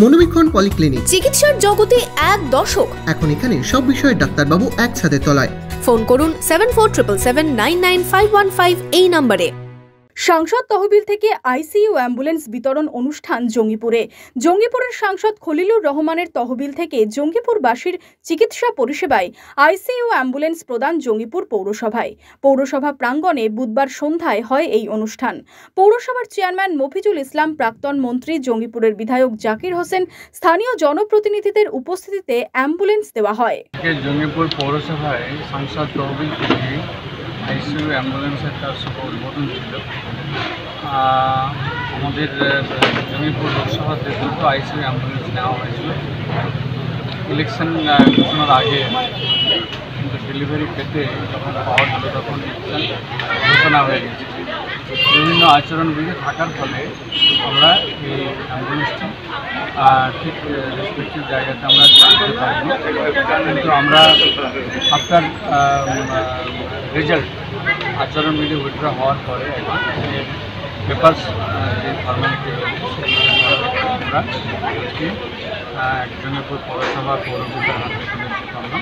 মনোবীক্ষণ polyclinic, চিকিৎসার জগতে এক দশক। এখন এখানে সব বিষয়ে ডাক্তারবাবু একসাথে তলায়। ফোন করুন 7477799515 এই নম্বরে। সাংসদ তহবিল থেকে আইসিইউ অ্যাম্বুলেন্স বিতরণ অনুষ্ঠান জঙ্গিপুরে। জঙ্গিপুরের সাংসদ খলিলুর রহমানের তহবিল থেকে জঙ্গিপুরবাসীর চিকিৎসা পরিষেবায় আইসিইউ অ্যাম্বুলেন্স প্রদান জঙ্গিপুর পৌরসভায়। পৌরসভা প্রাঙ্গণে বুধবার সন্ধ্যায় হয় এই অনুষ্ঠান। পৌরসভার চেয়ারম্যান মফিজুল ইসলাম, প্রাক্তন মন্ত্রী, জঙ্গিপুরের বিধায়ক জাকির হোসেন, স্থানীয় জনপ্রতিনিধিদের উপস্থিতিতে অ্যাম্বুলেন্স দেওয়া হয়। জঙ্গিপুর পৌরসভায় সাংসদ তহবিল থেকে আইসিইউ অ্যাম্বুলেন্সের কাজ শুভ উদ্বোধন ছিল। আমাদের জঙ্গিপুর লোকসভাতে দুটো আইসিইউ অ্যাম্বুলেন্স নেওয়া হয়েছিল। ইলেকশন ঘোষণার আগে কিন্তু ডেলিভারি পেতে যখন পাওয়া গেল তখন ইলেকশন ঘোষণা হয়ে গেছে। বিভিন্ন আচরণবিধি থাকার ফলে আমরা এই অ্যাম্বুলেন্সটি ঠিক রেসপেক্টিভ জায়গাতে আমরা দিতে পারিনি, কিন্তু আমরা আফটার রেজাল্ট আচরণবিধি উইথড্র হওয়ার পরে পেপার্স যে ফর্মালিটি আমরা জঙ্গিপুর পৌরসভা পৌরবিদ্যার হাতে তুলে দিতে পারলাম।